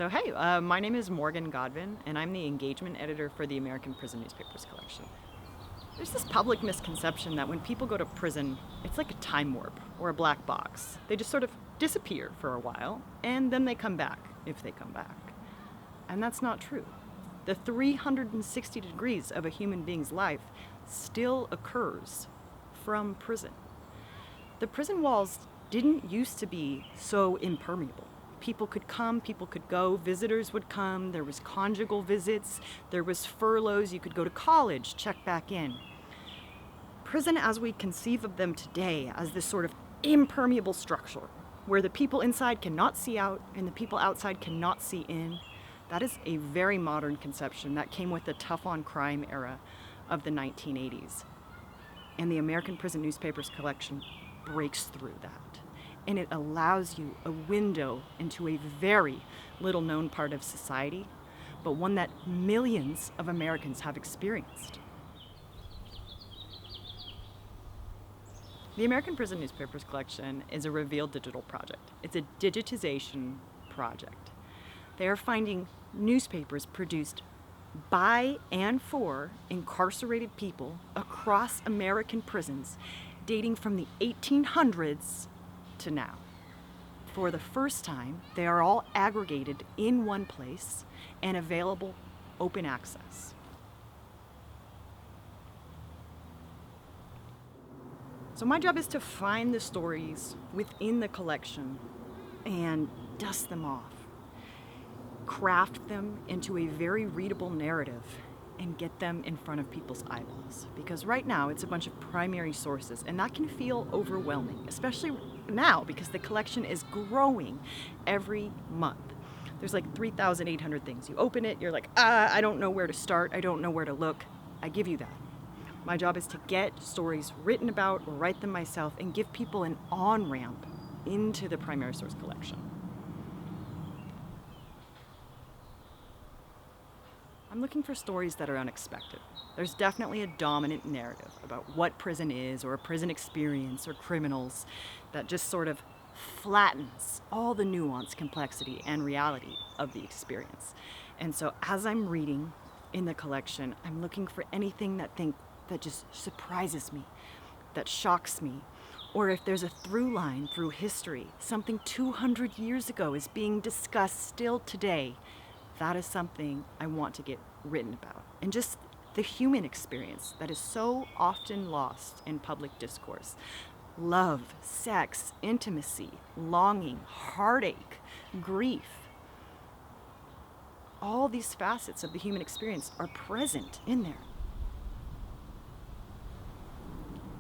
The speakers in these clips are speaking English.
So hey, my name is Morgan Godwin, and I'm the engagement editor for the American Prison Newspapers collection. There's this public misconception that when people go to prison, it's like a time warp or a black box. They just sort of disappear for a while, and then they come back, if they come back. And that's not true. The 360 degrees of a human being's life still occurs from prison. The prison walls didn't used to be so impermeable. People could come, people could go, visitors would come, there was conjugal visits, there was furloughs, you could go to college, check back in. Prison as we conceive of them today as this sort of impermeable structure where the people inside cannot see out and the people outside cannot see in, that is a very modern conception that came with the tough-on-crime era of the 1980s. And the American Prison Newspapers collection breaks through that. And it allows you a window into a very little known part of society, but one that millions of Americans have experienced. The American Prison Newspapers collection is a Reveal digital project. It's a digitization project. They are finding newspapers produced by and for incarcerated people across American prisons dating from the 1800s to now. For the first time, they are all aggregated in one place and available open access. So my job is to find the stories within the collection and dust them off, craft them into a very readable narrative, and get them in front of people's eyeballs. Because right now it's a bunch of primary sources, and that can feel overwhelming, especially now because the collection is growing every month. There's like 3,800 things. You open it, you're like, I don't know where to start, I don't know where to look. I give you that. My job is to get stories written about or write them myself and give people an on-ramp into the primary source collection. I'm looking for stories that are unexpected. There's definitely a dominant narrative about what prison is or a prison experience or criminals that just sort of flattens all the nuance, complexity, and reality of the experience. And so as I'm reading in the collection, I'm looking for anything that just surprises me, that shocks me, or if there's a through line through history, something 200 years ago is being discussed still today. That is something I want to get written about. And just the human experience that is so often lost in public discourse. Love, sex, intimacy, longing, heartache, grief. All these facets of the human experience are present in there.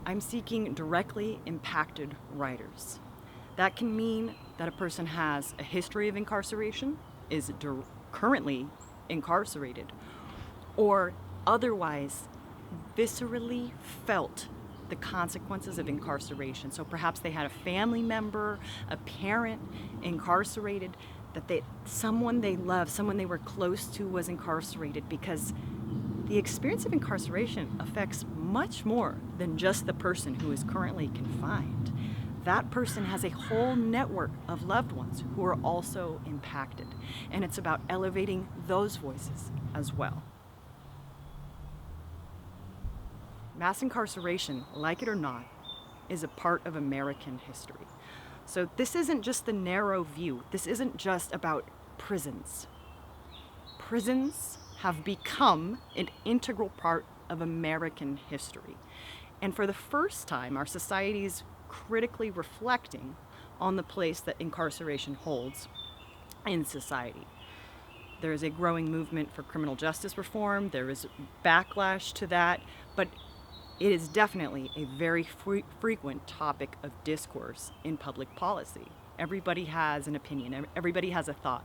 I'm seeking directly impacted writers. That can mean that a person has a history of incarceration, is currently incarcerated, or otherwise viscerally felt the consequences of incarceration. So perhaps they had a family member, a parent incarcerated, that someone they loved, someone they were close to was incarcerated, because the experience of incarceration affects much more than just the person who is currently confined. That person has a whole network of loved ones who are also impacted. And it's about elevating those voices as well. Mass incarceration, like it or not, is a part of American history. So this isn't just the narrow view. This isn't just about prisons. Prisons have become an integral part of American history. And for the first time, our society is critically reflecting on the place that incarceration holds in society. There is a growing movement for criminal justice reform. There is backlash to that, but it is definitely a very frequent topic of discourse in public policy. Everybody has an opinion, everybody has a thought,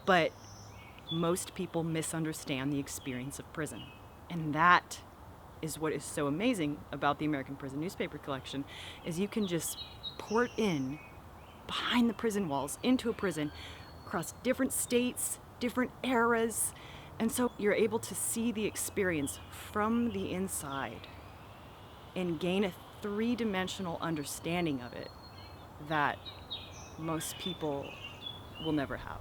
but most people misunderstand the experience of prison. And that is what is so amazing about the American Prison Newspaper collection, is you can just port in behind the prison walls into a prison across different states, different eras, and so you're able to see the experience from the inside and gain a three-dimensional understanding of it that most people will never have.